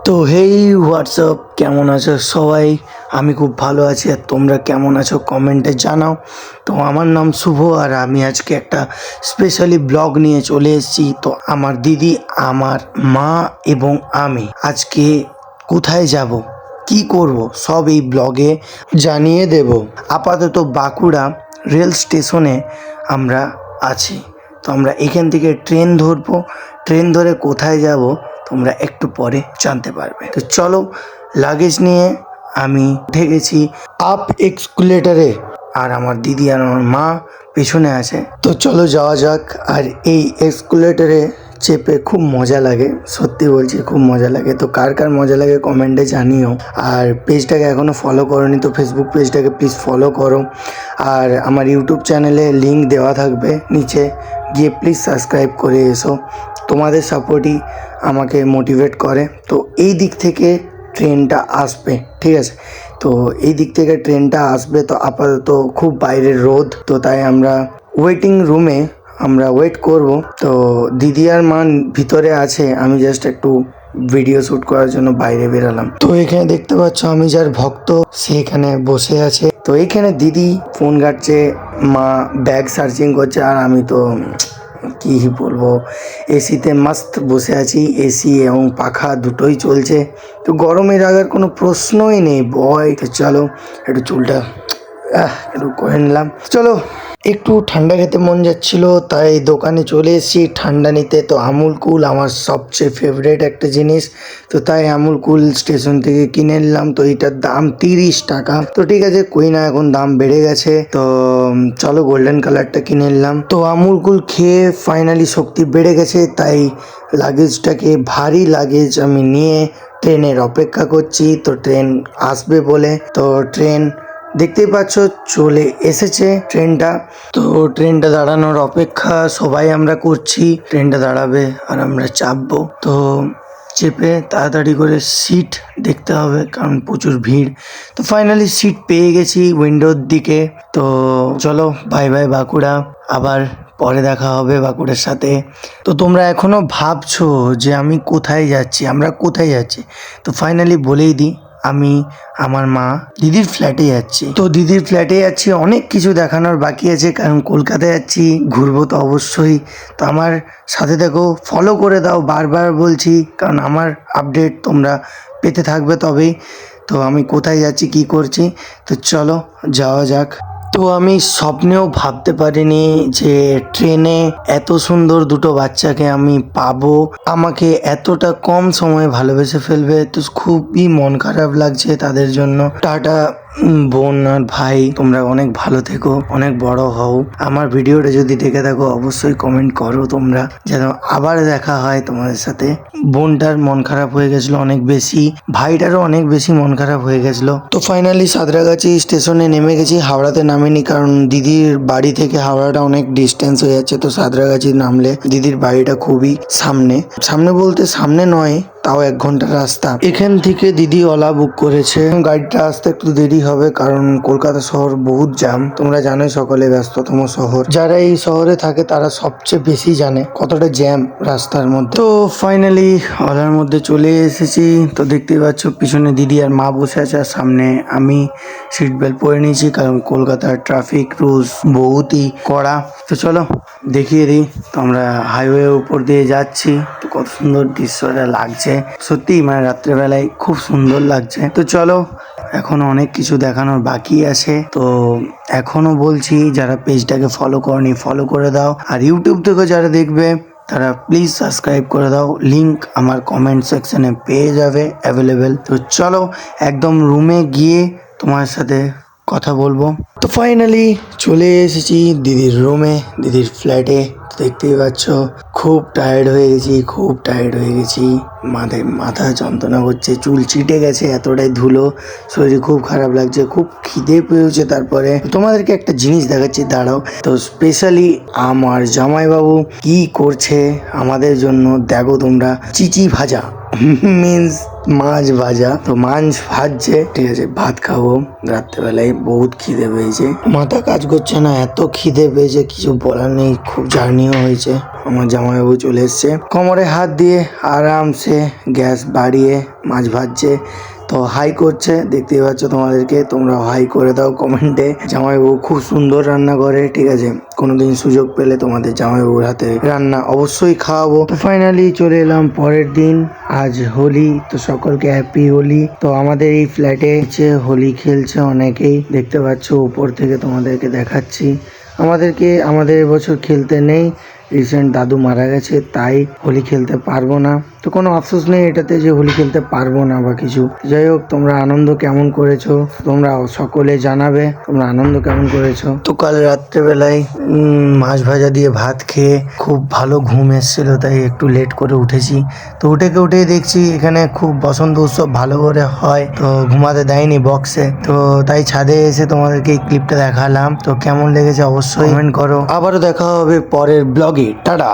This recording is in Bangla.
তো হেই হোয়াটসঅ্যাপ, কেমন আছো সবাই? আমি খুব ভালো আছি। আর তোমরা কেমন আছো কমেন্টে জানাও। তো আমার নাম শুভ, আর আমি আজকে একটা স্পেশালি ব্লগ নিয়ে চলে এসেছি। তো আমার দিদি, আমার মা এবং আমি আজকে কোথায় যাব, কি করব, সব এই ব্লগে জানিয়ে দেব। আপাতত বাঁকুড়া রেল স্টেশনে আমরা আছি। তো আমরা এখান থেকে ট্রেন ধরবো। ট্রেন ধরে কোথায় যাব তোমরা একটু পরে জানতে পারবে। তো চলো, লাগেজ নিয়ে আমি উঠে গেছি আপ এক্সকুলেটারে, আর আমার দিদি আর আমার মা পেছনে আছে। তো চলো যাওয়া যাক। আর এই এক্সকুলেটারে চেপে খুব মজা লাগে, সত্যি বলছি খুব মজা লাগে। তো কার কার মজা লাগে কমেন্টে জানিও। আর পেজটাকে এখনও ফলো করোনি তো ফেসবুক পেজটাকে প্লিজ ফলো করো। আর আমার ইউটিউব চ্যানেলে লিঙ্ক দেওয়া থাকবে নিচে, গিয়ে প্লিজ সাবস্ক্রাইব করে এসো। তোমাদের সাপোর্টই আমাকে মোটিভেট করে। তো এই দিক থেকে ট্রেনটা আসবে, ঠিক আছে? তো এই দিক থেকে ট্রেনটা আসবে। তো আপাতত খুব বাইরের রোদ, তো তাই আমরা ওয়েটিং রুমে আমরা ওয়েট করব। তো দিদি আর মা ভিতরে আছে, আমি জাস্ট একটু ভিডিও শ্যুট করার জন্য বাইরে বেরালাম। তো এখানে দেখতে পাচ্ছ আমি যার ভক্ত, সে এখানে বসে আছে। তো এখানে দিদি ফোন ঘাটছে, মা ব্যাগ সার্চিং করছে, আর আমি তো কি বলবো, এসিতে মাস্ত বসে আছি। এসি এবং পাখা দুটোই চলছে, তো গরমের আগার কোনো প্রশ্নই নেই বয়। তো চলো একটু চুলটা একটু করে নিলাম। চলো, একটু ঠান্ডা খেতে মন যাচ্ছিল, তাই দোকানে চলে এসেছি ঠান্ডা নিতে। তো আমুল কুল আমার সবচেয়ে ফেভারিট একটা জিনিস, তো তাই আমুল কুল স্টেশন থেকে কিনে নিলাম। তো এটার দাম 30 টাকা। তো ঠিক আছে, কই না, এখন দাম বেড়ে গেছে। তো চলো গোল্ডেন কালারটা কিনে নিলাম। তো আমুল কুল খেয়ে ফাইনালি শক্তি বেড়ে গেছে, তাই লাগেজটাকে, ভারী লাগেজ আমি নিয়ে ট্রেনের অপেক্ষা করছি। তো ট্রেন আসবে বলে, তো ট্রেন দেখতেই পাচ্ছ চলে এসেছে ট্রেনটা। তো ট্রেনটা দাঁড়ানোর অপেক্ষা সবাই আমরা করছি। ট্রেনটা দাঁড়াবে আর আমরা চাপবো। তো চেপে তাড়াতাড়ি করে সিট দেখতে হবে, কারণ প্রচুর ভিড়। তো ফাইনালি সিট পেয়ে গেছি উইন্ডোর দিকে। তো চলো, বাই বাই বাঁকুড়া, আবার পরে দেখা হবে বাঁকুড়ার সাথে। তো তোমরা এখনো ভাবছো যে আমি কোথায় যাচ্ছি, আমরা কোথায় যাচ্ছি, তো ফাইনালি বলেই দিই, আমি আমার মা দিদির ফ্ল্যাটে যাচ্ছি। তো দিদির ফ্ল্যাটে যাচ্ছি, অনেক কিছু দেখানোর বাকি আছে, কারণ কলকাতায় যাচ্ছি, ঘুরবো তো অবশ্যই। তো আমার সাথে দেখো, ফলো করে দাও, বারবার বলছি, কারণ আমার আপডেট তোমরা পেতে থাকবে তবেই। তো আমি কোথায় যাচ্ছি, কি করছি, তো চলো যাওয়া যাক। তো আমি স্বপ্নেও ভাবতে পারিনি যে ট্রেনে এত সুন্দর দুটো বাচ্চাকে আমি পাবো, আমাকে এতটা কম সময়ে ভালোবেসে ফেলবে। তো খুবই মন খারাপ লাগছে তাদের জন্য। টাটা বোন আর ভাই, তোমরা অনেক ভালো থেকো, অনেক বড় হও। আমার ভিডিওটা যদি দেখে থাকো অবশ্যই কমেন্ট করো তোমরা, যেন আবার দেখা হয় তোমাদের সাথে। বোনটার মন খারাপ হয়ে গেছিলো অনেক বেশি, ভাইটারও অনেক বেশি মন খারাপ হয়ে গেছিলো। তো ফাইনালি সাঁতরাগাছি স্টেশনে নেমে গেছি, হাওড়াতে নামিনি, কারণ দিদির বাড়ি থেকে হাওড়াটা অনেক ডিস্টেন্স হয়ে যাচ্ছে। তো সাঁতরাগাছি নামলে দিদির বাড়িটা খুবই সামনে, সামনে বলতে সামনে নয়, তাও 1 ঘন্টার রাস্তা। এখান থেকে দিদি ওলা বুক করেছে, গাড়িটা আসতে একটু দেরি হবে, কারণ কলকাতা শহর বহুত জ্যাম। তোমরা জানোই, সকলে ব্যস্ততম শহর, যারা এই শহরে থাকে তারা সবচেয়ে বেশি জানে কতটা জ্যাম রাস্তার মধ্যে। তো ফাইনালি ওলার মধ্যে চলে এসেছি। তো দেখতেই পাচ্ছ পিছনে দিদি আর মা বসে আছে, আর সামনে আমি সিট বেল্ট পরে নিয়েছি, কারণ কলকাতার ট্রাফিক রুলস বহুতই কড়া। তো চলো দেখিয়ে দিই। তো আমরা হাইওয়ে উপর দিয়ে যাচ্ছি, তো কত সুন্দর দৃশ্যটা লাগছে সত্যি, মানে রাত্রেবেলায় খুব সুন্দর লাগছে। তো চলো, এখনো অনেক কিছু দেখানোর বাকি আছে। তো এখনো বলছি, যারা পেজটাকে ফলো করনি ফলো করে দাও, আর ইউটিউব থেকে যারা দেখবে তারা প্লিজ সাবস্ক্রাইব করে দাও। লিংক আমার কমেন্ট সেকশনে পেয়ে যাবে অ্যাভেলেবেল। তো চলো একদম রুমে গিয়ে তোমার সাথে কথা বলবো। তো ফাইনালি চলে এসেছি দিদির রুমে, দিদির ফ্ল্যাটে। দেখতেই পাচ্ছ খুব টায়ার্ড হয়ে গেছি, খুব টায়ার্ড হয়ে গেছি। মাথা যন্ত্রণা করছে, চুল চিটে গেছে, এতটাই ধুলো, শরীর খুব খারাপ লাগছে, খুব খিদে পেয়েছে। তারপরে তোমাদেরকে একটা জিনিস দেখাচ্ছি, দাঁড়াও। তো স্পেশালি আমার জামাইবাবু কি করছে আমাদের জন্য, দেখো তোমরা। চিচি ভাজা, মিন্স মাছ ভাজা। তো মাছ ভাজছে, ঠিক আছে, ভাত খাবো রাত্রেবেলায়। বহুত খিদে পেয়েছে, মাথা কাজ করছে না, এত খিদে পেয়েছে কিছু বলার নেই। খুব জার্নিও হয়েছে। আমার জামাইবাবু চলে এসছে, কোমরে হাত দিয়ে আরামসে গ্যাস বাড়িয়ে মাছ ভাজছে। তো হাই করছে, দেখতেই পাচ্ছ তোমাদেরকে, তোমরা হাই করে দাও কমেন্টে। জামাইবাবু খুব সুন্দর রান্না করে, ঠিক আছে। কোনোদিন সুযোগ পেলে তোমাদের জামাইবাবুর হাতে রান্না অবশ্যই খাওয়াবো। তো ফাইনালি চলে এলাম পরের দিন, আজ হোলি। তো সকলকে হ্যাপি হোলি। তো আমাদের এই ফ্ল্যাটে হোলি খেলছে অনেকেই, দেখতে পাচ্ছ উপর থেকে তোমাদেরকে দেখাচ্ছি। আমাদের এবছর খেলতে নেই, রিসেন্ট দাদু মারা গেছে, তাই হোলি খেলতে পারবো না। তো কোনো আফসোস নেই এটাতে যে হোলি খেলতে পারবো না বা কিছু। যাই হোক, তোমরা আনন্দ কেমন করেছো তোমরা সকলে জানাবে, তোমরা আনন্দ কেমন করেছো। তো কাল রাত্রেবেলায় মাছ ভাজা দিয়ে ভাত খেয়ে খুব ভালো ঘুম এসেছিল, তাই একটু লেট করে উঠেছি। তো উঠেই দেখছি এখানে খুব বসন্ত উৎসব ভালো করে হয়, তো ঘুমাতে দেয়নি বক্সে। তো তাই ছাদে এসে তোমাদেরকে এই ক্লিপটা দেখালাম। তো কেমন লেগেছে অবশ্যই কমেন্ট করো। আবারও দেখা হবে পরের ব্লগে। টাটা।